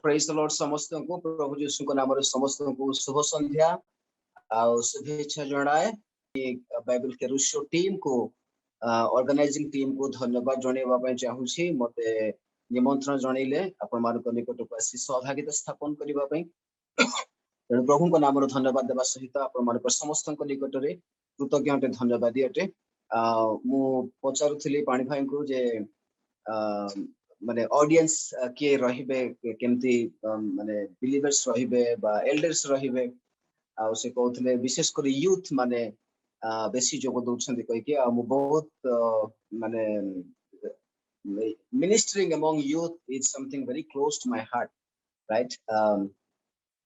Praise the Lord समस्त को प्रभु यीशु को नाम रे समस्त को शुभ संध्या आ शुभेच्छा जणाए बाइबल के रुशो टीम को ऑर्गेनाइजिंग टीम को धन्यवाद जणेबा पय चाहू छी मते निमंत्रण जणैले आपण मानक निकट को आसी सहभागिता स्थापन करिबा पय तेणु प्रभु को नाम रे धन्यवाद देबा सहित आपण मानक समस्त को निकट रे कृतज्ञता धन्यवाद अटे मु पचारुथिली पानी भाई को जे माने ऑडियंस के रहिबे केमती माने बिलीवर्स रहिबे बा एल्डर्स रहिबे आ से कहथले विशेष कर यूथ माने बेसी जोग दउछन कहि के आ मु बहुत माने ministering among youth is something very close to my heart, right?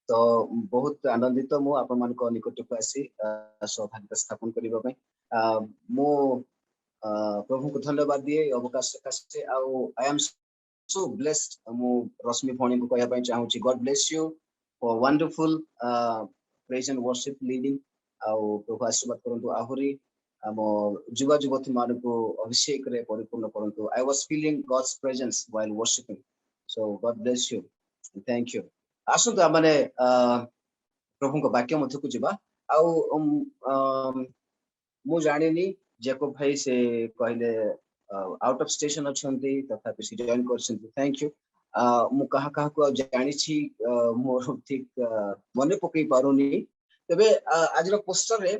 तो बहुत आनंदित मु आपण मान को निकट को आसी सौभाग्य स्थापन करिबा पय मु प्रभु को धन्यवाद दिए अवकाश सकाशे आई एम so blessed मु रश्मि भणी को कहया पय चाहू छी God bless you for wonderful praise and worship leading आउ प्रभु आशीर्वाद करंतु आहुरी हम जुवा जुवती मान को अभिषेक रे परिपूर्ण करंतु I was feeling God's presence while worshiping, so God bless you and thank you. आसु तो माने प्रभु को वाक्य मध्य को जिबा आउ मु जानिनी जेको भाई से कहले आउट ऑफ स्टेशन अछंती तथा से जॉइन करछंती थैंक यू मु कहा कहा को जानि छी मोर ठीक मने पकई पारुनी तबे आज रो पोस्टर रे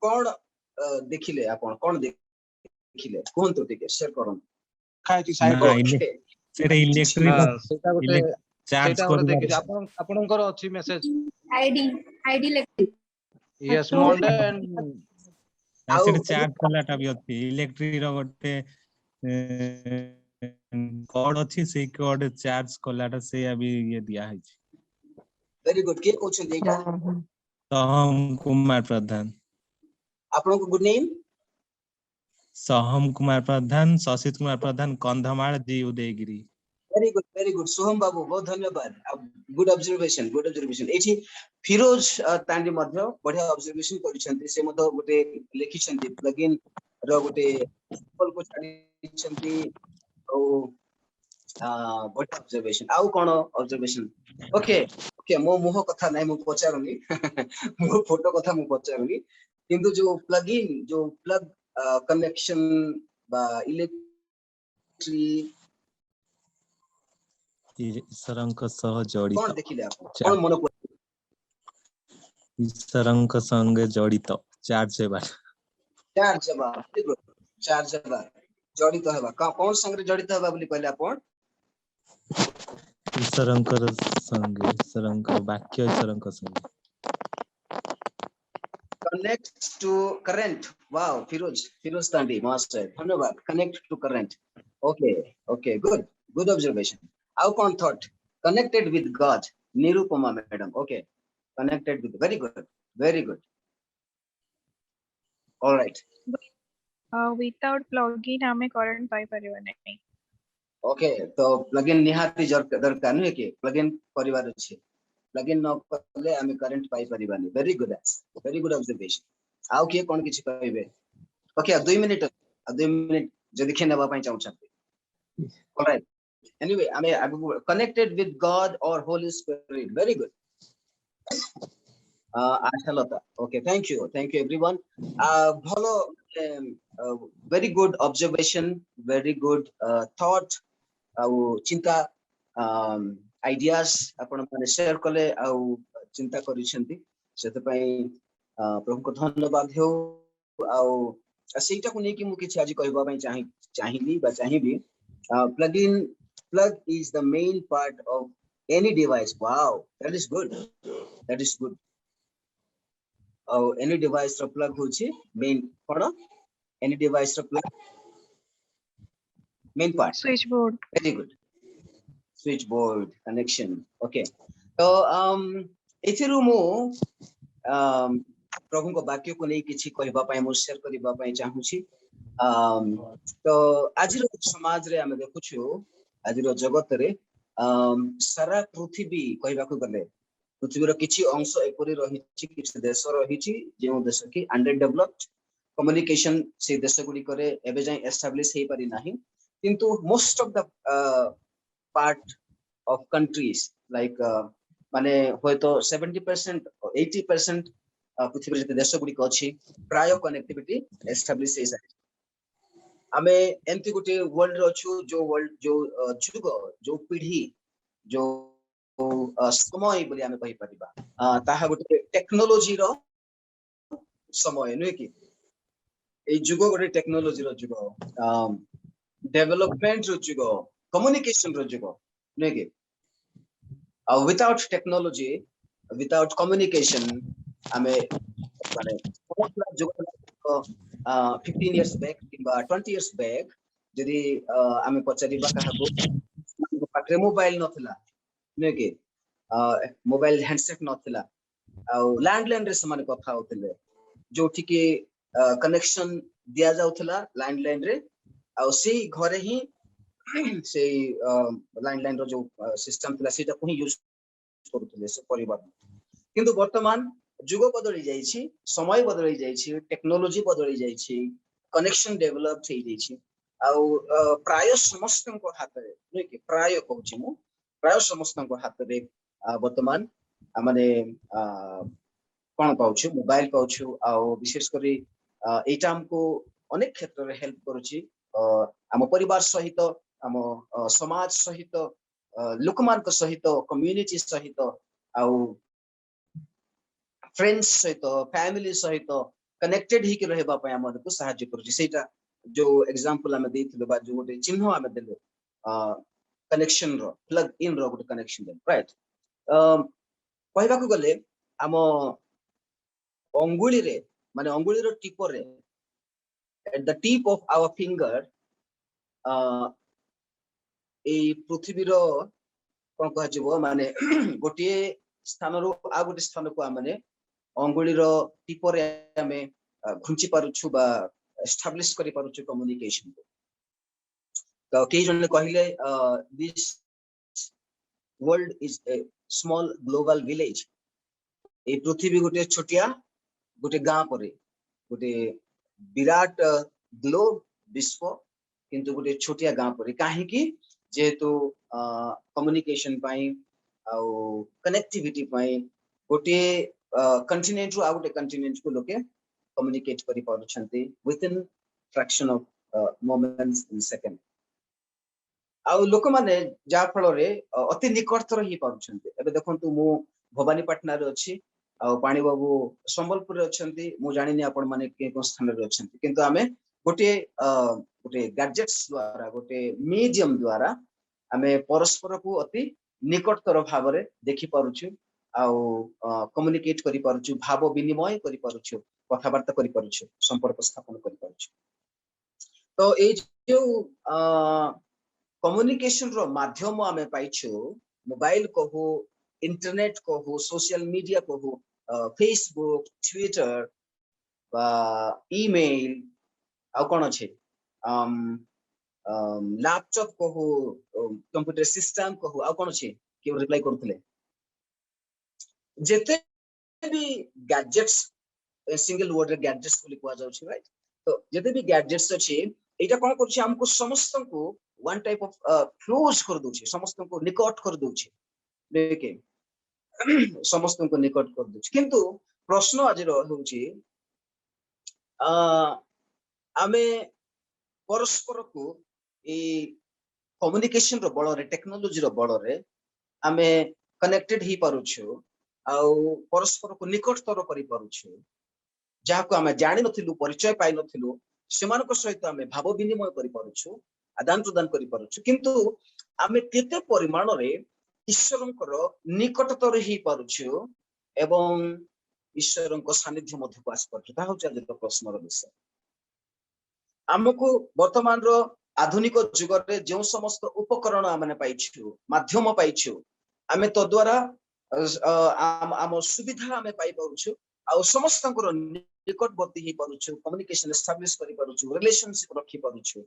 कोन देखिले आपण कोन देखिले कोन तो ठीक शेयर करन खाइती साइड सेटा इलेक्ट्रिक सेटा गोटे चार्ज सेटा गोटे देखि आपनकर अछि मेसेज आईडी लेख यस मंडे एंड सेटा चार्ज कलाटा भी अछि इलेक्ट्रिक रो गोटे कोड अछि से कोड चार्ज कलाटा से अभी ये दिया है वेरी गुड के कोछ देगा सहम कुमार प्रधान आपन को गुड नेम सहम कुमार प्रधान शशित कुमार प्रधान कंधमाल जी उदयगिरी वेरी गुड सोहम बाबू बहुत धन्यवाद गुड ऑब्जर्वेशन एठी फिरोज तांडी मध्ये बढ़िया ऑब्जर्वेशन करिसंती से मध्ये गोटे लिखिसंती प्लगइन रो गोटे सिंपल को छाडिसंती ओ बढ़िया ऑब्जर्वेशन आउ कोन ऑब्जर्वेशन ओके मो मुह कथा नै मु पचारुनी मो फोटो कथा मु पचारुनी किंतु जो प्लगइन जो प्लग कनेक्शन बा इलेक्ट्रिक ईश्वरंक सह जड़ित कोन देखिले आप कोन मन को ईश्वरंक संगे जड़ित चार्ज सेवा जड़ित हेबा कोन संगे जड़ित हेबा बोली कहले आपण ईश्वरंक संगे ईश्वरंक वाक्य ईश्वरंक संगे connect to current wow Firoz Tandi master धन्यवाद connect to current okay good observation How con thought connected with God Nirupama madam okay connected with very good all right without plugin हमें करंट पाई परिबा नै okay तो plugin निहाती दरकार नै के plugin परिवार अछि plugin न करले हमें करंट पाई परिबा नै very good observation आउ के कोन किछ कहबे okay 2 मिनिट जदि खेनेबा पई चाहू छथि all right anyway I mean connected with God or Holy Spirit very good Ashalata okay thank you everyone bhalo very good observation very good thought au chinta ideas आपण माने शेयर कले au चिंता करिसेंती सेते पई प्रभु को धन्यवाद हो au सेटा को नै कि मु किछ आज कहबा पई चाहिली बा चाहिबी plug is the main part of any device wow that is good any device ro plug hochi main kono any device ro plug main part switchboard very good switchboard connection okay so एथिरु मु प्रभु को वाक्य को नै किछि कहबा पय मु share करबा पय चाहू छी तो आज रो समाज रे हम देखु छु आज रो जगत रे सारा पृथ्वी कहबा को गले पृथ्वी रो किछि अंश एपरि रहिछि किछि देश रहिछि जे देश की अंडर डेवलप्ड कम्युनिकेशन से देश गुडी करे एबे जाय एस्टैब्लिश हे परि नाही किंतु most of the part of countries like माने होय तो 70% 80% पृथ्वी रे देश गुडी को अछि प्राय कनेक्टिविटी एस्टैब्लिश हे जाय आमे एंती गुटे वर्ल्ड रो छु जो वर्ल्ड जो जुग जो पीढ़ी जो समय बोली आमे कहि परिबा ताहा गुटे टेक्नोलॉजी रो समय नुय कि ए जुग गोटे टेक्नोलॉजी रो जुग डेवलपमेंट रो जुग कम्युनिकेशन रो जुग नुय कि विदाउट टेक्नोलॉजी विदाउट कम्युनिकेशन आमे माने जुग 15 years back किबा 20 years back जदि आमे पचारिबा काहाबो पाखरे मोबाइल नथिला नुय कि मोबाइल हैंडसेट नथिला आ लैंडलाइन रे समान कथा होतले जोठी के कनेक्शन दिया जाउथला लैंडलाइन रे आ से घरे ही से लैंडलाइन रो जो सिस्टम थिला सेटा को ही यूज करूथले से परिवार किंतु वर्तमान जुग बदली जाइछि समय बदली जाइछि टेक्नोलॉजी बदली जाइछि कनेक्शन डेवलप થઈ जाइछि आ प्राय समस्त को हाथ रे नै कि प्राय कहूछि मु प्राय समस्त को हाथ रे वर्तमान माने कोन पाउछु मोबाइल पाउछु आ विशेष करी एटा हमको अनेक क्षेत्र रे हेल्प करूछि हम परिवार सहित हम समाज सहित लोकमान को सहित कम्युनिटी सहित आ फ्रेंड्स सहित फैमिली सहित कनेक्टेड ही के रहबा पय हमन को सहायता करूछि सेटा जो एग्जांपल हम देथिलो बा जो गोटे चिन्ह हम देलो कनेक्शन रो प्लग इन रो गोटे कनेक्शन दे राइट कहबा को गले हम अंगुली रे माने अंगुली रो टिप रे at the tip of our finger ए पृथ्वी रो कोन कह जबो माने गोटे स्थान रो आ गोटे स्थान को माने अंगुली रो टिप रे हमें घुंची पारुछु बा एस्टैब्लिश करि पारुछु कम्युनिकेशन तो के जने कहिले this world is a small global village ए पृथ्वी गोटे छोटिया गोटे गां परे गोटे विराट ग्लोब विश्व किंतु गोटे छोटिया गां परे काहे कि जेतु कम्युनिकेशन पाई आ कनेक्टिविटी पाई गोटे कंटिनेंट रो आ गोटे कंटिनेंट को लोके कम्युनिकेट करि पारुछंती with in fraction of moments in second आ लोक माने जा फल रे अति निकटतर ही पारुछंती एबे देखंतु मु भवानीपाटना रे अछि आ पानी बाबू संबलपुर रे अछंती मु जानिनी आपण माने के को स्थान रे अछंती किंतु आमे गोटे गोटे गैजेट्स द्वारा गोटे मीडियम द्वारा आमे परस्पर को अति निकटतर भाव रे देखि पारुछु आ कम्युनिकेट करि पारुछु भाव विनिमय करि पारुछु कथा वार्ता करि पारुछु संपर्क स्थापन करि पारुछु तो ए जो कम्युनिकेशन रो माध्यम आमे पाइछु मोबाइल कहू इंटरनेट कहू सोशल मीडिया कहू फेसबुक ट्विटर बा ईमेल आ कोन अछि लैपटॉप कहू कंप्यूटर सिस्टम कहू आ कोन अछि के रिप्लाई करथले जेते भी गैजेट्स सिंगल वर्ड रे गैजेट्स बोली कोआ जाउछि राइट तो जेते भी गैजेट्स अछि एटा कोन करछि हमको समस्त को वन टाइप ऑफ क्लोज कर दोछि समस्त को निकट कर दोछि देखे समस्त को निकट कर दोछि किंतु प्रश्न आज होछि आमे परस्पर को ए कम्युनिकेशन रो बळ रे टेक्नोलॉजी रो बळ रे आमे कनेक्टेड ही पारुछु आ परस्पर को निकटतर करि पारुछु जहा को आमे जानि नथिलु परिचय पाइ नथिलु सेमान को सहित आमे भाव विनिमय करि पारुछु आदान प्रदान करि पारुछु किंतु आमे केते परिमाण रे ईश्वरंकर निकटतर ही पारुछु एवं ईश्वरंक सानिध्य मध्य को आस पारुछु ता होचा जे प्रश्न रो विषय हमको वर्तमान रो आधुनिक जुग रे जो समस्त उपकरण आमे पाइछु माध्यम पाइछु आमे तो द्वारा आम सुविधा आमे पाइ पारुछु आ समस्त को निकटवर्ती ही पारुछु कम्युनिकेशन एस्टैब्लिश करि पारुछु रिलेशनशिप रखि पारुछु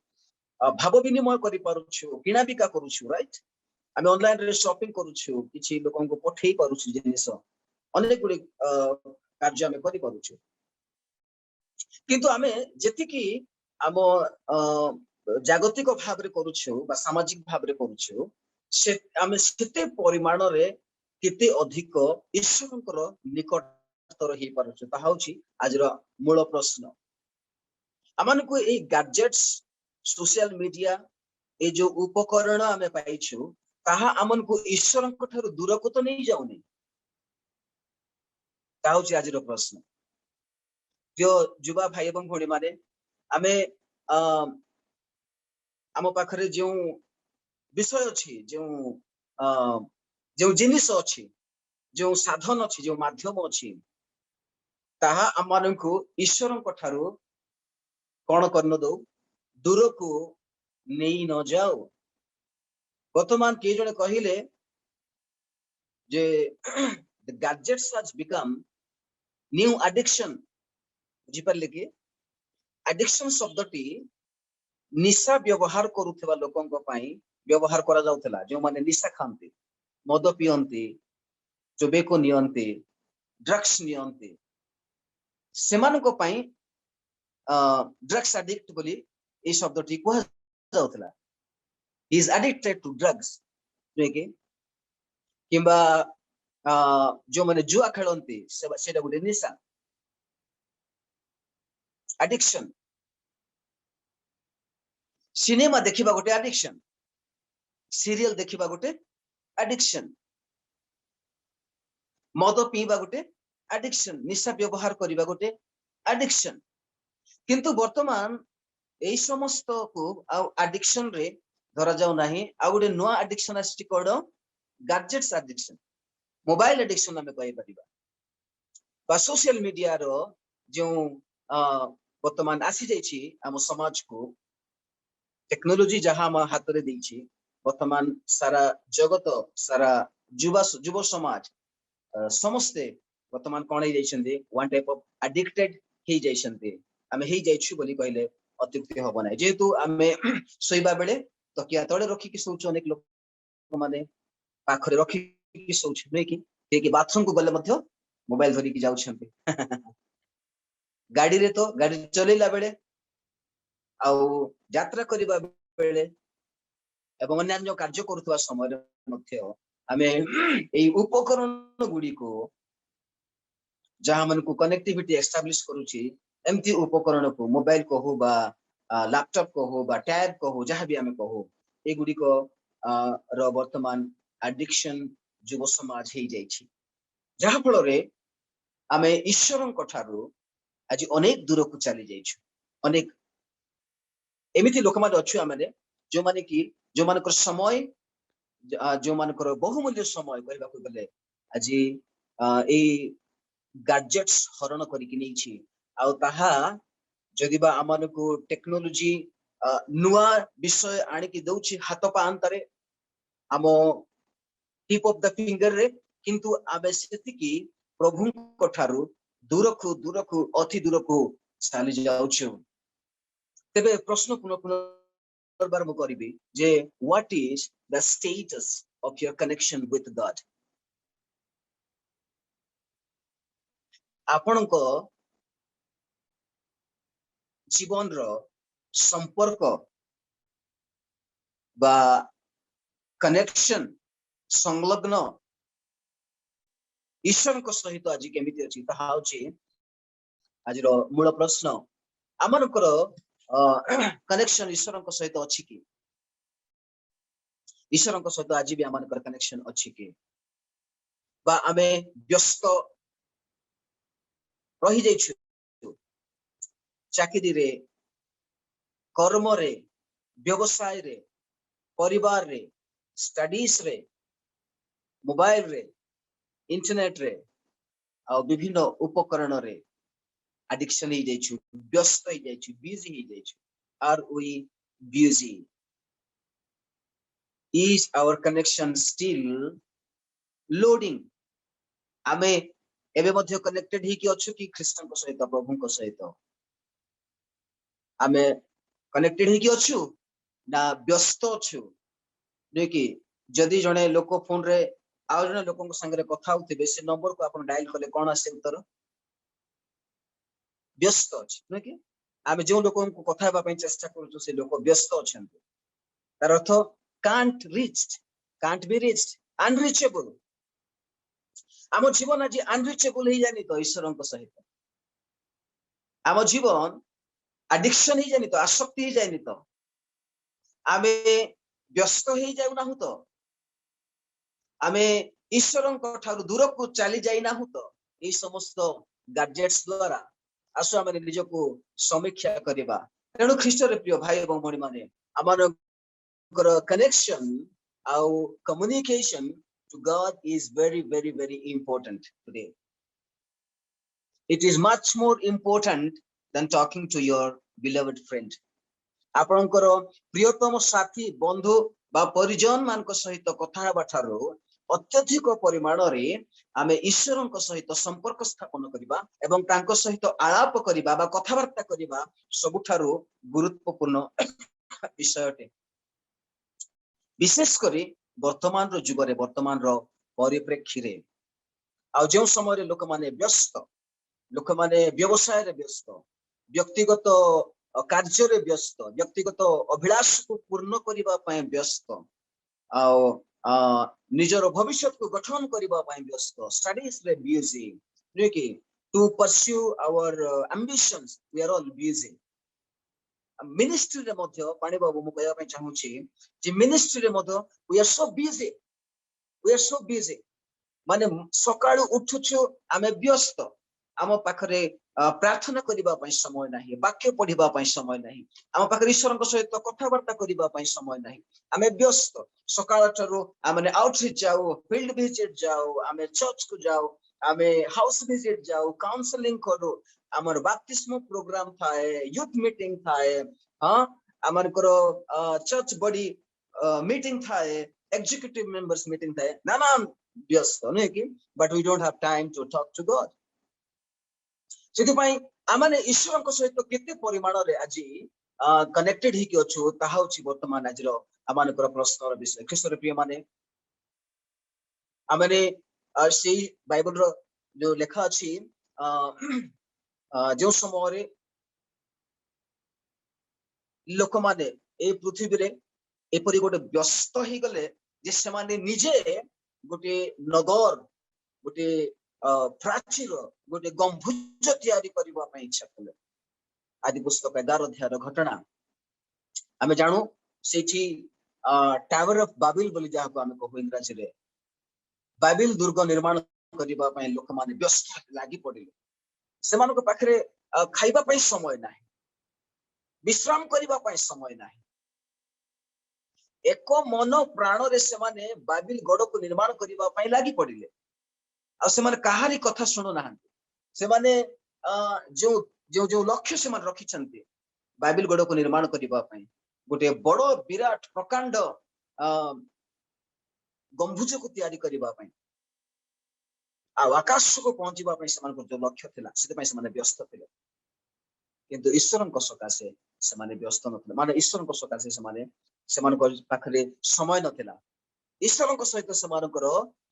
भाव विनिमय करि पारुछु किना बिका करूछु राइट आमे ऑनलाइन रे शॉपिंग करूछु किछि लोकन को पठेई पारुछु जिनिस अनेक गुडी कार्य आमे करि पारुछु किंतु आमे जेति कि आम जागतिक भाव रे करूछु बा सामाजिक भाव रे करूछु से आमे सेते परिमाण रे केते अधिक ईश्वरंकर निकटतर हे पारुछु ता होछि आजर मूल प्रश्न आमन को ए गैजेट्स सोशल मीडिया ए जो उपकरण आमे पाइछु ताहा आमन को ईश्वरंक ठारु दूर को तो नहीं जाउनी ता होछि आजर प्रश्न जो युवा भाई एवं भौणी माने आमे आम पाखरे जो विषय अछि जो जिनिस अछि जो साधन अछि जो माध्यम अछि ताहा आमन को ईश्वरंक ठारु कोन करन दो दूर को नहीं न जाओ वर्तमान के जने कहिले जे the gadgets has become new addiction बुझी परले कि एडिक्शन शब्दटी निशा व्यवहार करूथबा लोकंक पई व्यवहार करा जाउथला जो माने निशा खांती मद पियंती चोबेको नियंती ड्रग्स नियंती सेमानको पई ड्रग्स एडिक्ट बोली ए शब्दटी को जाउथला he is addicted to drugs देखि किबा जो माने जुआ खेलंती सेटा गुटे निशा एडिक्शन सिनेमा देखिबा गोटे एडिक्शन सीरियल देखिबा गोटे एडिक्शन मद पीबा गोटे एडिक्शन निशा व्यवहार करिबा गोटे एडिक्शन किंतु वर्तमान एई समस्त को एडिक्शन रे धरा जाउ नाही आ गोटे नुआ एडिक्शन आछि code gadgets addiction mobile addiction हमें कहि परिबा बा सोशल मीडिया रो जो वर्तमान आसी जाइछि हम समाज को टेक्नोलॉजी जहां हम हाथ रे दैछि वर्तमान सारा जगत सारा युव समाज समस्ते वर्तमान कोन हे जाइछन्ते वन टाइप ऑफ एडिक्टेड हे जाइछन्ते हमें हे जाइछु बोली कहले अत्युक्ति होबो नै जेतु हमें सोइबा बेले तकिया तळे रखी कि सोचो अनेक लोक माने पाखरे रखी कि सोच नै कि बाथरूम को गले मध्य मोबाइल धरि कि जाउछन्ते गाड़ी रे तो गाड़ी चलेला बेले आउ यात्रा करिबा बेले एवं अन्य कार्य करुवा समय मध्य आमे एई उपकरण गुडी को जहां मन को कनेक्टिविटी एस्टैब्लिश करूची एमती उपकरण को मोबाइल को हो बा लैपटॉप को हो बा टैब को हो जहां भी आमे को हो ए गुडी को र वर्तमान एडिक्शन युव समाज हे जाइछि जहां फल रे आमे ईश्वरन कठारु आज अनेक दूर को चली जाइछु अनेक एमिति लोक माने अछु आमे जो माने कि जो मानकर समय जो मानकर बहुमूल्य समय कहबा को गले आज ए गैजेट्स हरण करिकि नैछि आ ताहा जदिबा आमन को टेक्नोलॉजी नुआ विषय आनि कि दउछि हाथ पांतरे आमो टिप ऑफ द फिंगर रे किंतु आबे सेति कि प्रभु कठारु दूर को अति दूर को चली जाउछु तेबे प्रश्न पुनः बार मु करिबी जे what is the status of your connection with God आपन को जीवन रो संपर्क बा कनेक्शन संलग्न ईश्वर को सहित आज केमिति अछि ताहा होछि आज रो मूल प्रश्न आमनकर कनेक्शन ईश्वर को सहित अछि कि ईश्वर को सहित आज भी आमनकर कनेक्शन अछि कि बा आमे व्यस्त रही जाइछु चाकरी रे कर्म रे व्यवसाय रे परिवार रे स्टडीज रे मोबाइल रे इंटरनेट रे आ विभिन्न उपकरण रे एडिक्शन ही जाइछु व्यस्त ही जाइछु बिजी ही जाइछु are we busy is our connection still loading आमे एबे मध्य कनेक्टेड ही कि अछु कि ख्रीष्टन को सहित प्रभु को सहित आमे कनेक्टेड ही कि अछु ना व्यस्त अछु देखि जदि जने लोक फोन रे आ जने लोकन को संगे कथा होथिबे से नंबर को अपन डायल करले कोन आसे उत्तर व्यस्त अछि कि आमे जो लोकन को कथा हेबा पई चेष्टा करू से लोक व्यस्त अछंती तार अर्थ can't reached can't be reached, unreachable. आम जीवन आज अनरिचेबल ही जानी तो ईश्वर सहित आम जीवन एडिक्शन ही जानी तो आसक्ति ही जानी तो आमे व्यस्त ही जाऊना तो आमे ईश्वर दूर को चली जाइना तो ये समस्त गैजेट्स द्वारा आसु आम निज को समीक्षा करवा तेणु ख्रीष्ट प्रिय भाई और भणी माने आम कनेक्शन आउ communication to God is very, very, very important today. It is much more important than talking to your beloved friend. आपणकर प्रियतम साथी बंधु बा परिजन मान सहित कथा हेबा ठारो अत्यधिक परिमाण रे आमे ईश्वरन सहित संपर्क स्थापन करिबा एवं तांको सहित आलाप करिबा बा कथावार्ता करिबा सबुठारो गुरुत्वपूर्ण विषय अटे विशेष करी वर्तमान रो जुग रे वर्तमान रो परिप्रेक्षी रे आ जो समय रे लोक माने व्यस्त लोक माने व्यवसाय रे व्यस्त व्यक्तिगत कार्य रे व्यस्त व्यक्तिगत अभिलाष को पूर्ण करिबा पय व्यस्त आ निजर भविष्य को गठन करिबा पय व्यस्त स्टडीज रे बिजी लेकि to pursue our ambitions we are all busy ministry रे मध्य पाणी बाबू मु कहया पय चाहू छी जे मिनिस्ट्री रे मध्य वी आर सो बिजी माने सकाळू उठुछु आमे व्यस्त आम पाखरे प्रार्थना करिबा पय समय नाही वाक्य पढिबा पय समय नाही आम पाखरे ईश्वरन सहित कथावार्ता करिबा पय समय नाही आमे व्यस्त सकाळ ठरो आमे आउटरीच जाऊ फील्ड विजिट जाऊ आमे चर्च को जाऊ आमे हाउस विजिट जाऊ काउंसलिंग करू आमर बाप्तिस्म प्रोग्राम थाए यूथ मीटिंग थाए हां आमर करो चर्च बॉडी मीटिंग थाए एग्जीक्यूटिव मेंबर्स मीटिंग थाए नाना व्यस्त नै कि but we don't have time to talk to God सेति पई आमाने ईश्वरन सहित केते परिमाण रे आजी कनेक्टेड ही कि अछु ताहा होछि वर्तमान आजिरो आमानकर प्रश्नर विषय ख्रीष्टर प्रिय माने आमाने सेही बाइबल रो जो लेखा अछि जो समय लोक माने ए पृथ्वी रे एपरि गोटे व्यस्त ही गले जे से माने निजे गोटे नगर गोटे प्राचीर गोटे गंभुज तैयारी करबा पय इच्छा कले आदि पुस्तक 11 अध्याय घटना आमे जानू सेठी टावर ऑफ बाबिल बोली जाहा को आमे कहू इंग्रजी रे बाबिल दुर्ग निर्माण करबा पय लोक माने व्यस्त लागि पडिले सेमानको पाखरे खाइबा पय समय नाही विश्राम करबा पय समय नाही एक मन प्राण रे से माने बाबिल गड़ को निर्माण करबा पय लागि पडिले आ से माने कहारी कथा सुनो नाहंती से माने जो जो जो लक्ष्य से माने रखि छंती बाबिल गड़ को निर्माण करबा पय गोटे बड़ो विराट प्रकांड गंभुज को तैयारी करबा पय आकाश को पहुंचवा जो लक्ष्य थिला से व्यस्त थे किंतु ईश्वर सकाशे से व्यस्त नथिले माने ईश्वर सकाशे से पाखरे समय नथिला ईश्वर सहित से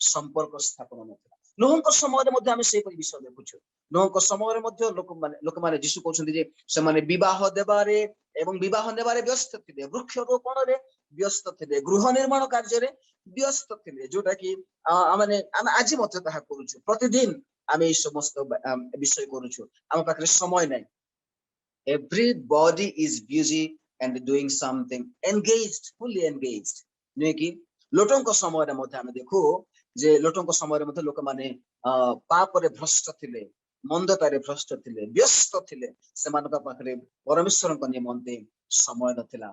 संपर्क स्थापन नथिला नोहक समय मध्ये आमे सेही विषय देखुछु नोहक समय मध्ये लोक माने यीशु कहउछन्ती जे से माने विवाह देबारे एवं विवाह नेबारे व्यस्त थिले वृक्ष रोपण रे व्यस्त थिले गृह निर्माण कार्य रे व्यस्त थिले जोटा कि आमे आज मध्ये ताहा करूछु प्रतिदिन आमे ई समस्त विषय करूछु आम पाखरे समय नै everybody is busy and doing something engaged fully engaged नै कि लोटंक समय रे मध्ये आमे देखो जे लोटंक समय रे मध्ये लोक माने पाप रे भ्रष्ट थिले मंदता रे भ्रष्ट थिले व्यस्त थिले सेमानका पाखरे परमेश्वर को निमंते समय नथिला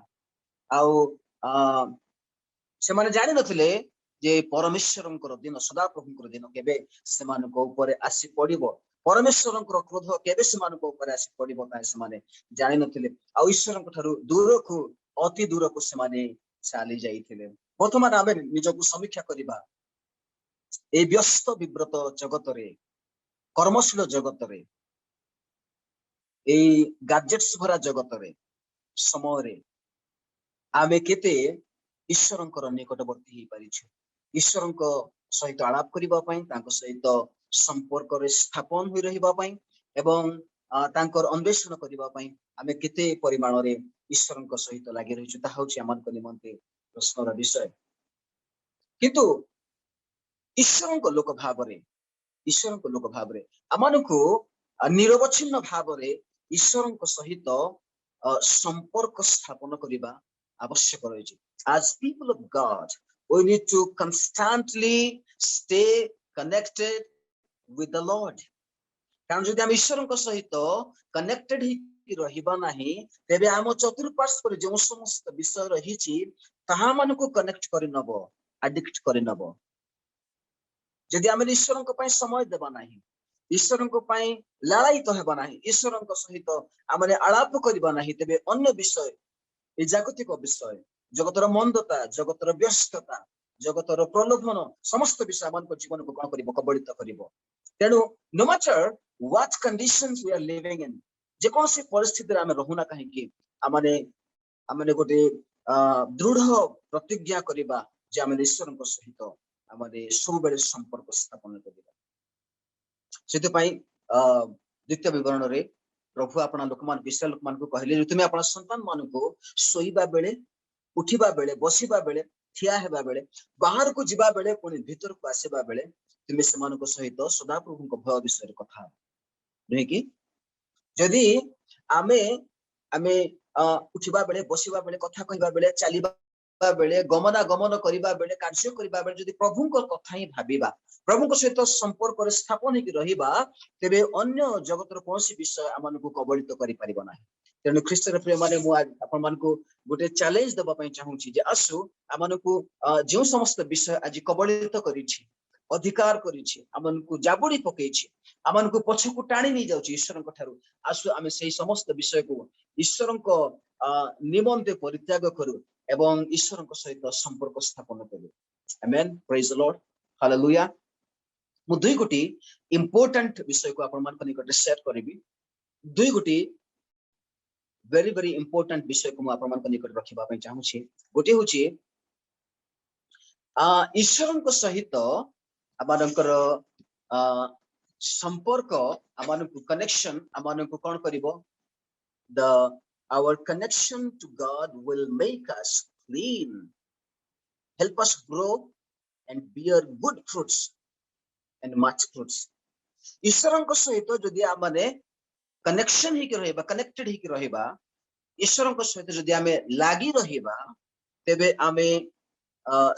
आउ से माने जानि नथिले जे परमेश्वरंकर दिन सदा प्रभुंकर दिन केबे सेमानको ऊपर आसी पड़िबो परमेश्वरंकर क्रोध केबे सेमानको ऊपर आसी पड़िबो ताय सेमाने जानि नथिले आ ईश्वरंक ठारू दूर को अति दूर को सेमाने चाली जाइथिले वर्तमान आमे निजको समीक्षा करिबा ए व्यस्त विव्रत जगत रे कर्मशील जगत रे ए गैजेट्स भरा जगत रे समय रे आमे केते ईश्वरंकर निकटवर्ती ही परिछु ईश्वरंक सहित आलाप करिबा पई तांको सहित संपर्क रे स्थापन होई रहिबा पई एवं तांकर अन्वेषण करिबा पई आमे केते परिमाण रे ईश्वरंक सहित लागि रहिछु ता होछि आमनको निमंते प्रश्नर विषय किंतु ईश्वर लोक भाव आमको निरवच्छिन्न भाव ईश्वर सहित संपर्क स्थापन करने आवश्यक रही। As people of God, we need to constantly stay connected with the Lord. कारण जदि हम ईश्वर सहित कनेक्टेड ही रहिबा नाही तेबे आम चतुर्पार्श्व जो समस्त विषय रही ताहा मानको कनेक्ट करि नबो, एडिक्ट करि नबो। जदि आम ईश्वर समय देबा नाही, ईश्वर लालायित हेबा नाही, ईश्वर सहित आम आलाप करबा नाही, तेबे अन्य विषय ए जागतिक विषय जगतर मंदता, जगतर व्यस्तता, जगतर प्रलोभन समस्त विषय आम जीवन को कौन करिवो, कबलित करिवो। तेणु no matter what conditions we are living in, जे कौन सी परिस्थिति आम रहुना कहीं आमने गोटे दृढ़ प्रतिज्ञा करबा जे आम ईश्वर सहित आम सब बेले संपर्क स्थापन करबा। सेते पई द्वितीय विवरण रे प्रभु अपना लोकमान विश्राम लोकमान को कहले तुम अपना संतान मान को सोईबा बेले, उठिबा बेले, बसिबा बेले, ठिया हेबा बेले, बाहर को जिबा बेले, पुणी भीतर को आसीबा बेले तुम से सहित सदा प्रभु भय विषय कथा नुहे कि जदि आमे आमे उठिबा बेले, बसिबा बेले, कथा कहबा बेले, चलिबा बेले, गमनागमन करिबा बेले, कार्य करिबा बेले जदि प्रभु कथा ही भाबिबा, प्रभु सहित संपर्क स्थापन होकर रहिबा, तेबे अन्य जगतर कौन विषय आमको कबलित करि परिबा नाही। तेणु ख्रीष्टर प्रिय माने मु आपन मानको गोटे चैलेंज देबा पई चाहूची जे आसु आमनको जो समस्त विषय आज कबलित करिछि, अधिकार करिछि, आमनको जाबुड़ी पकेछि, आमनको पछकु टाणी नै जाउछि ईश्वर ठारू, आसु आमे सेही समस्त विषय को ईश्वर निमंते परित्याग करू एवं ईश्वर सहित संपर्क स्थापन करू। आमेन, प्रेज द लॉर्ड, हालेलुया। मु दुई गोटी इंपोर्टेंट विषय को आपण मान निकट शेयर करिबी। दुई गोटी वेरी वेरी इंपोर्टेंट विषय को मु आपण मान निकट रखिबा पई चाहूछि। गोटी होछि ईश्वर सहित आमानकर संपर्क, आमानकु कनेक्शन, आमानकु कोन करिवो, the our connection to God will make us clean, help us grow and bear good fruits and much fruits. ईश्वर सहित जदि आमने कनेक्शन ही रहिबा, कनेक्टेड ही रहिबा, ईश्वर सहित जदि आमे लागी रहिबा, तेबे आमे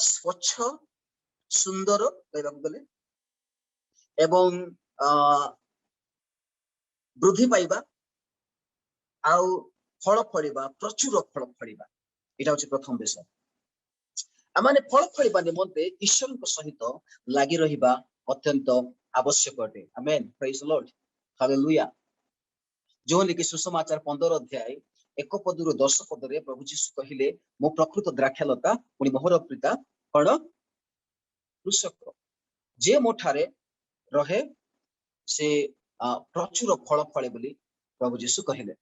स्वच्छ सुंदर कहबा गले एवं वृद्धि पाइबा आउ फल फलिबा, प्रचुर फल फलिबा। एटा होछि प्रथम विषय। आमाने फल फलिबा निमंते ईश्वर सहित लागी रहिबा अत्यंत आवश्यक अटे। आमेन, प्रेज द लॉर्ड, हालेलुया। जो लिखि सुसमाचार 15 अध्याय 1 पदरु 10 पदरे प्रभु यीशु कहिले मो प्रकृत द्राक्षालता पुनी मोहर पिता कण कृषक, जे मोठारे रहे से प्रचुर फल फले बोली प्रभु यीशु कहिले।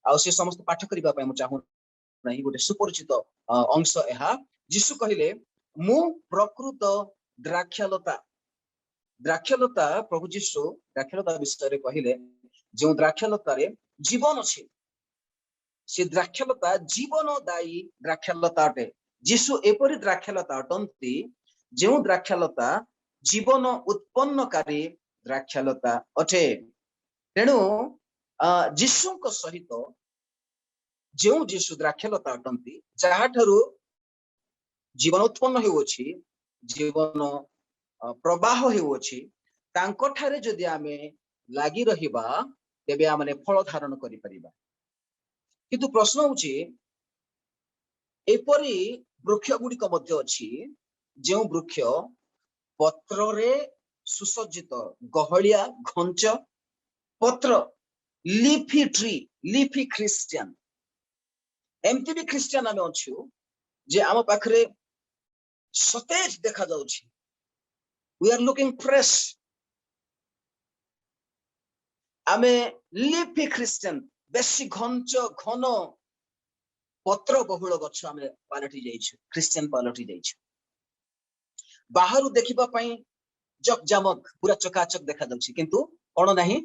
आ से समस्त पाठ करिबा पय मु चाहू नाही, गोटे सुपरिचित अंश एहा। यीशु कहिले मु प्रकृत द्राक्षालता। द्राक्षालता प्रभु यीशु द्राक्षालता विषय रे कहिले जो द्राक्षालता रे जीवन अछि, से द्राक्षालता जीवनदायी द्राक्षालता अटे। यीशु एपरि द्राक्षालता अटंती जो द्राक्षालता जीवन उत्पन्नकारी द्राक्षालता अटे। तेणु यीशु सहित जो यीशु द्राक्षालता अटंती जहा ठारू जीवन उत्पन्न होउछि, जीवन प्रवाह होउछि, तांको ठारे जदि आमे लागी रहिबा तेबे आमने फल धारण करि परिबा। किंतु प्रश्न होछि एपरि वृक्ष गुड़िक मध्य अछि जो वृक्ष पत्र रे सुसज्जित, गहलिया घंच पत्र, लीफी ट्री, लीफी क्रिश्चियन। एमती भी क्रिश्चियन आमे अछु जे आम पाखरे सतेज देखा जाउछि, वी आर लुकिंग फ्रेश। आमे लीफी क्रिश्चियन, बेसी घंच घन पत्र बहुल गछ आमे पालटी जाइछु, क्रिश्चियन पालटी जाइछु। बाहरु देखिबा पई जगजमक पूरा चकाचक देखा जाउछि, किंतु कोन नाही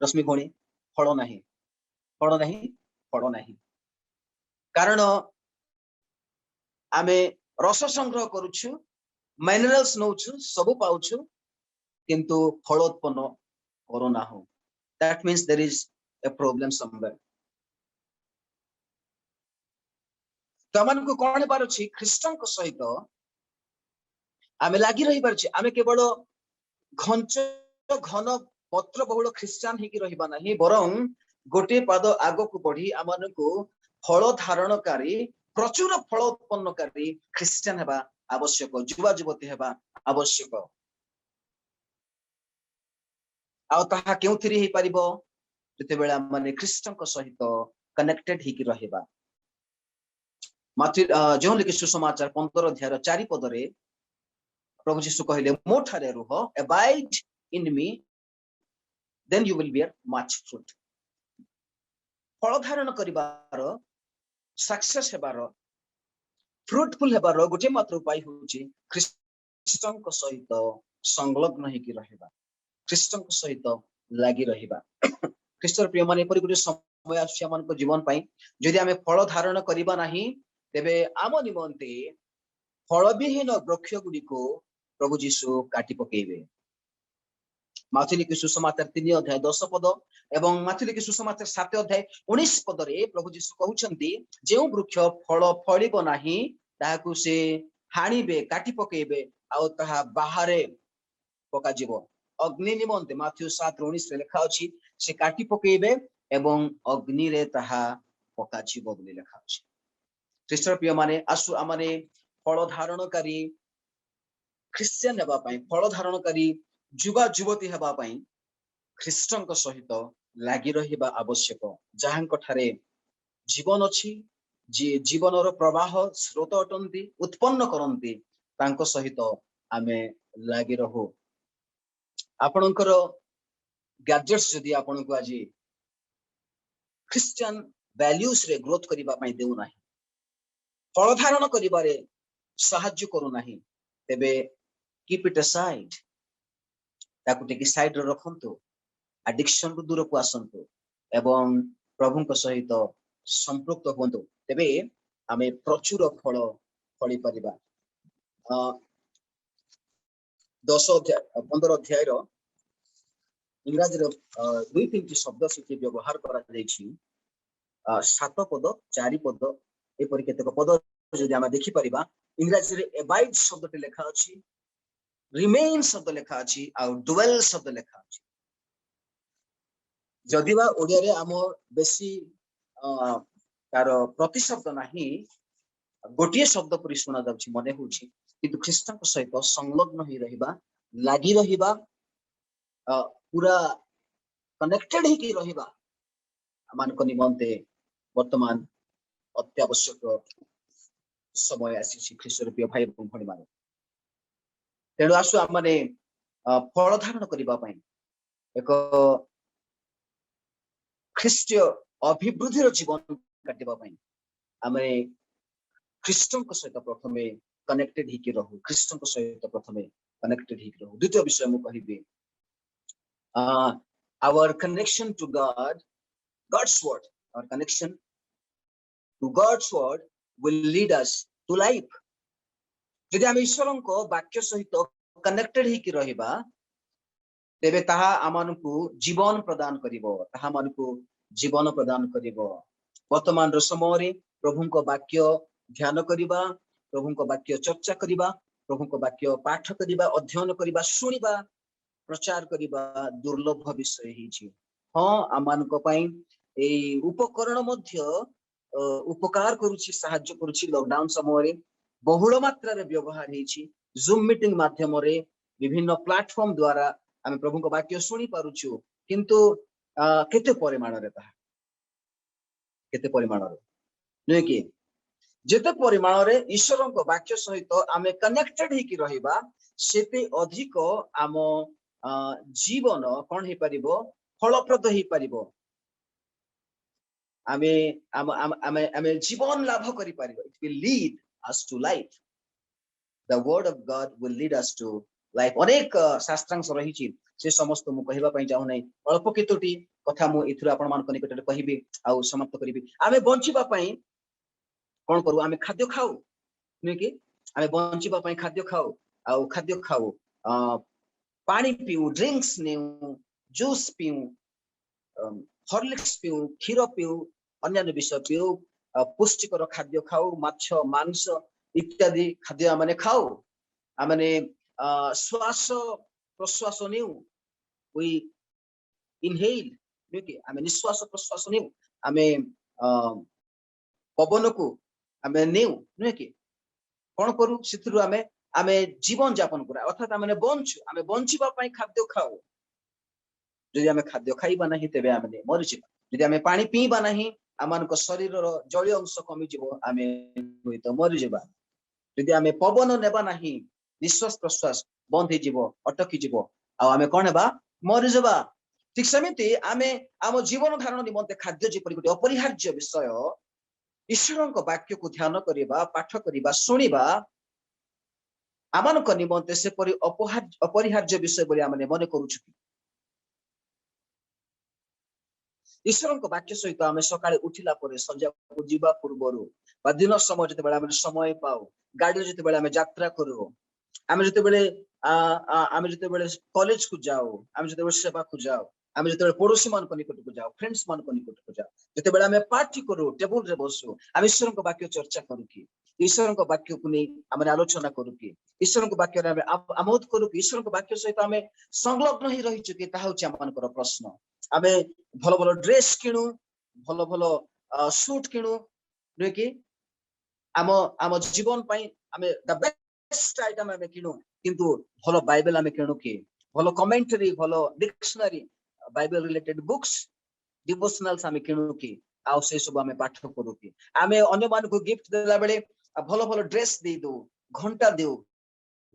रश्मि भणी फल नाही, फल नाही, फल नाही। कारण आमे रस संग्रह करूछु मिनरल्स नौछु सब पाउछु किंतु फल उत्पन्न करोना हो that means there is a problem somewhere तमन को कोन बार अछि ख्रीष्टन को सहित आमे लागि रही परछि आमे केवल घंच घन पत्र बहुल ख्रीष्टान ही की रहिबा नाही बरं गोटे पाद आगो को बढ़ी आमन को फल धारणकारी प्रचुर फल उत्पन्नकारी ख्रीष्टान हेबा आवश्यक युवा युवती हेबा आवश्यक आ ताहा केउथिरि हे परिबो जते बेला माने ख्रीष्टन को सहित कनेक्टेड ही की रहिबा माथि जो लिखि सुसमाचार 15 अध्याय 4 पद रे प्रभु यीशु कहले मो ठारे रुह abide in me then you will bear much fruit फल धारण करिबार सक्सेस हेबार फ्रूटफुल हेबार गोटे मात्र उपाय होची ख्रीष्टन को सहित संलग्न ही की रहिबा ख्रीष्टन को सहित लागि रहिबा ख्रीष्टर प्रिय माने परि गोटे समय आसी हमन को जीवन पई जदि हमें फल धारण करिबा नाही तेबे आम निमंते फलविहीन वृक्ष गुडी को प्रभु यीशु काटी पकेइबे माथि लिखि सुसमाचार 3 अध्याय 10 पद एवं माथि लिखि सुसमाचार 7 अध्याय 19 पद रे प्रभु यीशु कहउछंती जेउ वृक्ष फल फळिबो नाही ताहाकु से हाणीबे काटी पकेइबे आ ताहा बाहरे पका जीवो अग्नि निमंते माथि 7:19 रे लिखा अछि से काटी पकेइबे एवं अग्नि रे ताहा पका जीवो बोली लिखा अछि ख्रीष्टर प्रिय माने आसु आमाने फल धारणकारी ख्रीष्टियन हेबा पई फल धारणकारी युवा युवती हेबा पई ख्रीष्टन को सहित लागि रहिबा आवश्यक जहांक ठारे जीवन अछि जे जीवनर प्रवाह स्रोत अटंती उत्पन्न करंती तांको सहित आमे लागि रहू आपणकर गैजेट्स जदि आपन को आज ख्रीष्टियन वैल्यूज रे ग्रोथ करिबा पई देउ नाही फल धारण करिबारे सहाय्य करू नाही तेबे कीप इट असाइड ताकु टेकी साइड रे रखंतु एडिक्शन को दूर को आसंतु एवं प्रभु को सहित संपृक्त होंतु तेबे आमे प्रचुर फल फळी परिबा 10 अध्याय 15 अध्याय रो इंग्रजी रो 2-3 शब्द से व्यवहार करा जायछि 7 पद 4 पद एपरि केतक पद जदि आमे देखि परिबा इंग्रजी रे एबाइड शब्द ते लेखा अछि रिमेन शब्द लेखा अछि आ ड्वेल शब्द लेखा अछि जदिवा ओडिया रे आम बेसी तार प्रतिशब्द नाही गोटिए शब्द परि सुना जाउछि मने होछि किंतु ख्रीष्टन को सहित संलग्न ही रहिबा लागि रहिबा पूरा कनेक्टेड ही की रहिबा मान को निमंते वर्तमान अत्यावश्यक समय आसी ख्रीष्टर प्रिय भाई एवं भणी माने तेणु आसु आमने फल धारण करिबा पई एक ख्रीष्टीय अभिवृद्धिर जीवन काटिबा पई आमे ख्रीष्टन को सहित प्रथमे कनेक्टेड ही की रहू ख्रीष्टन को सहित प्रथमे कनेक्टेड ही की रहू द्वितीय विषय मु कहिबे our connection to God God's word our connection to God's word will lead us to life जदि हम ईश्वरन को वाक्य सहित कनेक्टेड ही की रहिबा तेबे ताहा आमन को जीवन प्रदान करिवो ताहा मन को जीवन प्रदान करिवो वर्तमान रो समय रे प्रभु को वाक्य ध्यान करिबा प्रभु को वाक्य चर्चा करिबा प्रभु को वाक्य पाठ करिबा अध्ययन करिबा सुनिबा प्रचार करिबा दुर्लभ विषय ही छी हां आमन को पई ए उपकरण मध्य उपकार करूची सहाय्य करूची लॉकडाउन समय रे बहुल मात्रा रे व्यवहार हेची जूम मीटिंग माध्यम रे विभिन्न प्लेटफॉर्म द्वारा हम प्रभु को वाक्य सुनी पारुछु किंतु केते परिमाण रे ता केते परिमाण रे नै कि जेते परिमाण रे ईश्वर को वाक्य सहित आमे कनेक्टेड ही की रहिबा सेते अधिक आम जीवन कोन हे परिबो फलप्रद ही परिबो आमे आमे आमे आमे जीवन लाभ करि परिबो it will lead us to life the word of God will lead us to life अनेक शास्त्रांश रहिछि से समस्त मु कहिबा पई जाउ नै अल्प केतोटी कथा मु इथुर आपण मान कनिकट कहिबी आ समाप्त करिबी आमे बंचिबा पई कोन करू आमे खाद्य खाऊ नै कि आमे बंचिबा पई खाद्य खाऊ आउ खाद्य खाऊ पानी पीऊ ड्रिंक्स नेऊ जूस पीऊ हॉर्लिक्स पीऊ क्षीर पीऊ अन्य विषय पीऊ पुष्टिकर खाद्य खाऊ माछ मांस इत्यादि खाद्य आमने खाऊ आमने श्वास प्रश्वास नेऊ वी इनहेल आमे निश्वास प्रश्वास नेऊ आमे पवन को आमे नेऊ नुहे कि कौन करू सिथुरु आमे आमे जीवन यापन करा अर्थात आमे बंचु आमे बंचिबा पई खाद्य खाऊ जदि आमे खाद्य खाइबा नहीं तेबे आमे मरि जिबा जदि आमे पानी पीबा नहीं आमानक शरीर रो जलीय अंश कमी जिवो आमे होई तो मरि जिबा जदि आमे पवन नेबा नहीं निश्वास प्रश्वास बंद हो जिवो अटकी जिवो आ आमे कोन हेबा मरि जिबा ठीक समिति आमे आम जीवन धारण निमंते खाद्य जेपरि गोटे अपरिहार्य विषय ईश्वरक वाक्य को ध्यान करिबा पाठ करिबा सुनिबा आमानक निमंते से परि अपरिहार्य विषय बोली आमने मन करूछु ईश्वरक वाक्य सहित आमे सकाळे उठिला परे संध्या को जीवा पूर्वरु बा दिन समय जते बेला आमे समय पाऊ गाडी जते बेला आमे यात्रा करू आमे जते बेले कॉलेज को जाऊ आमे जते बेले सेवा को जाऊ आमे जते पड़ोसी मान को निकट को जाऊ फ्रेंड्स मान को निकट को जाऊ जते बेला आमे पार्टी करू टेबल रे बसु आमे ईश्वरक वाक्य चर्चा करू कि ईश्वरक वाक्य को नै आमे आलोचना करू कि ईश्वरक वाक्य रे आमे आमोद करू कि ईश्वरक वाक्य सहित आमे संलग्न ही रहि छु कि ता होछि आमानकर प्रश्न आमे भलो भलो ड्रेस किणु भलो भलो सूट किणु रे कि आम जीवन पई आमे द बेस्ट आइटम आमे किणु किंतु भलो बाइबल आमे किणु कि भलो कमेंटरी भलो डिक्शनरी बाइबल रिलेटेड बुक्स डिवोशनल्स आमे किणु कि आउ से सब आमे पाठ करू कि आमे अन्य मान को गिफ्ट देला बेले भलो भलो ड्रेस दे दो घंटा देऊ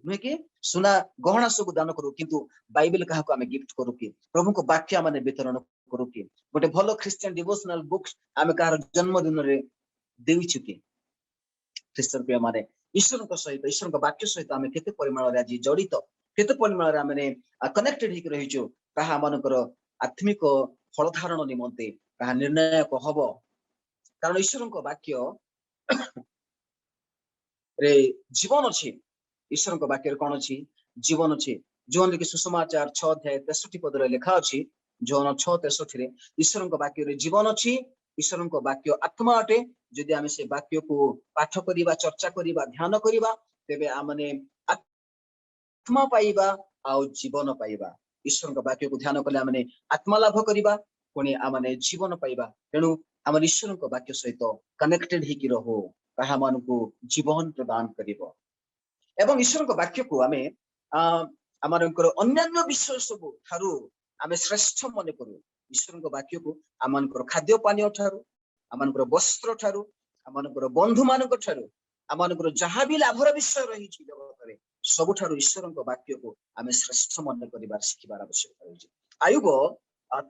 नुहे कि सुना गहना सब दान करू किंतु बाइबल कहा को आमे गिफ्ट करू कि प्रभु को वाक्य माने वितरण करू कि गोटे भलो क्रिश्चियन डिवोशनल बुक्स आमे कार जन्मदिन रे देई छु कि ख्रिस्टियन प्रिय माने ईश्वर को सहित ईश्वर को वाक्य सहित आमे केते परिमाण रे आज जड़ित केते परिमाण रे आमे कनेक्टेड हिक रहि छु ताहा मानकर आत्मिक फल धारण निमंते ताहा निर्णायक हबो कारण ईश्वर को वाक्य रे जीवन अछि ईश्वर को वाक्य कौन अच्छी जीवन अच्छी जोन के सुसमाचार 6 अध्याय 63 पद रे लिखा अछि जोन 6:63 रे ईश्वर को वाक्य रे जीवन अच्छी ईश्वर को वाक्य आत्मा अटे जदि आमे से वाक्य को पाठ करिबा चर्चा करिबा ध्यान करिबा तेबे आमने आत्मा पाइबा आ जीवन पाइबा ईश्वर को वाक्य को ध्यान कले आमने आत्मा लाभ करिबा पुणी आमने जीवन पाइबा तेणु आम ईश्वर को वाक्य सहित कनेक्टेड ही कि रहो ताहा मानकु जीवन प्रदान करिबो एवं ईश्वर को वाक्य को आमे आमानकर अन्यान्य विषय सब थारु आमे श्रेष्ठ मन करू ईश्वर को वाक्य को आमानकर खाद्य पानीय ठारू आमानकर वस्त्र ठारू आमानकर बंधु मानक ठारू आमानकर जहा भी लाभर विषय रही छि जगत रे सब ठारू ईश्वर को वाक्य को आमे श्रेष्ठ मन करिबार सिखिबार आवश्यकता रही आयुब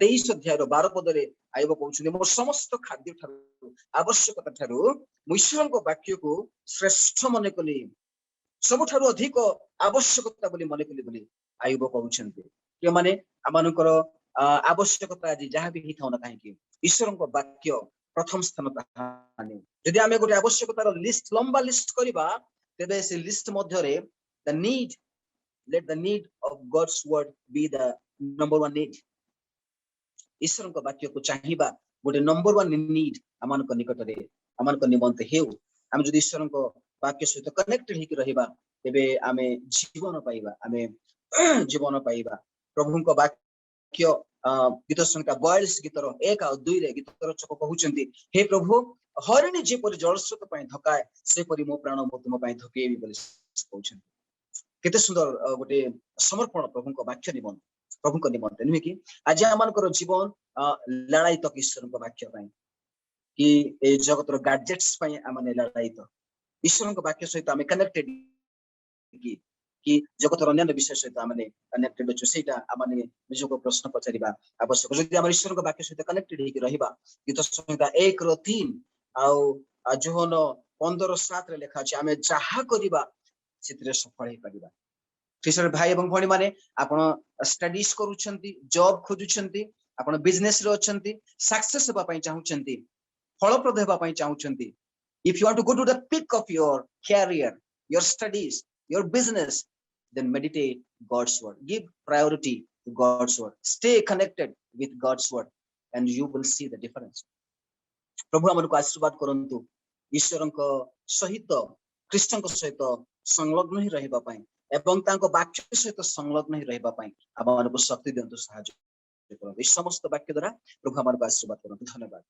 23 अध्याय 12 पद रे आयुब कहउछने मोर समस्त खाद्य ठारू आवश्यकता ठारू ईश्वर को वाक्य को श्रेष्ठ मन कली सबुठारु अधिक आवश्यकता बोली मन कली बोली आयुब कहउछन्ते के माने आमानकर आवश्यकता आज जहा भी हिथाउ न काहे कि ईश्वर को वाक्य प्रथम स्थान ताहाने यदि आमे गोटे आवश्यकता रो लिस्ट लंबा लिस्ट करिबा तेबे से लिस्ट मध्य रे the need let the need of God's word be the number 1 need ईश्वर को वाक्य को चाहिबा गोटे नंबर 1 नीड आमानक निकट रे आमानक निमंते हेउ आमे जदि ईश्वर को वाक्य सहित कनेक्टेड ही रहिबा तेबे आमे जीवन पाइबा आमे जीवन पाइबा प्रभु को वाक्य गीत संख्या 42 गीतर 1 और 2 रे गीतर चक कहउचंती हे प्रभु हरिणी जे पर जलस्रोत पई धकाए से परि मो प्राण मो तुम पई धकेबी बोली कहउचंती केते सुंदर गोटे समर्पण प्रभु को वाक्य निमन प्रभु को निमन नुहे कि आज आमानकर जीवन लड़ाई तक ईश्वर को वाक्य पई कि ए जगत रो गैजेट्स पई आमाने लड़ाई तो ईश्वर को वाक्य सहित आमे कनेक्टेड कि जगत अन्य विषय सहित आमे कनेक्टेड छु सेटा आमे निज को प्रश्न पचारिबा आवश्यक जदि आमे ईश्वर को वाक्य सहित कनेक्टेड ही रहिबा गीत संहिता 1 रो 3 आउ जोहन 15:7 रे लिखा अछि आमे जहा करिबा सितरे सफल हे परिबा ख्रिस्टियन भाई एवं भणी माने आपण स्टडीज करूछंती जॉब खोजुछंती आपण बिजनेस रे अछंती सक्सेस हेबा पई चाहुछंती फलप्रद हेबा पई चाहुछंती if you want to go to the peak of your career your studies your business then meditate God's word. Give priority to God's word. Stay connected with God's word and you will see the difference. प्रभु हमको आशीर्वाद करंतु ईश्वरଙ୍କ सहित ख्रीष्टଙ୍କ सहित संलग्न ही रहबा पई एवं तांको वाक्य सहित संलग्न ही रहबा पई हमनको शक्ति दियंतु साहाय्य करंतु। इस समस्त वाक्य द्वारा प्रभु हमको आशीर्वाद करंतु। धन्यवाद।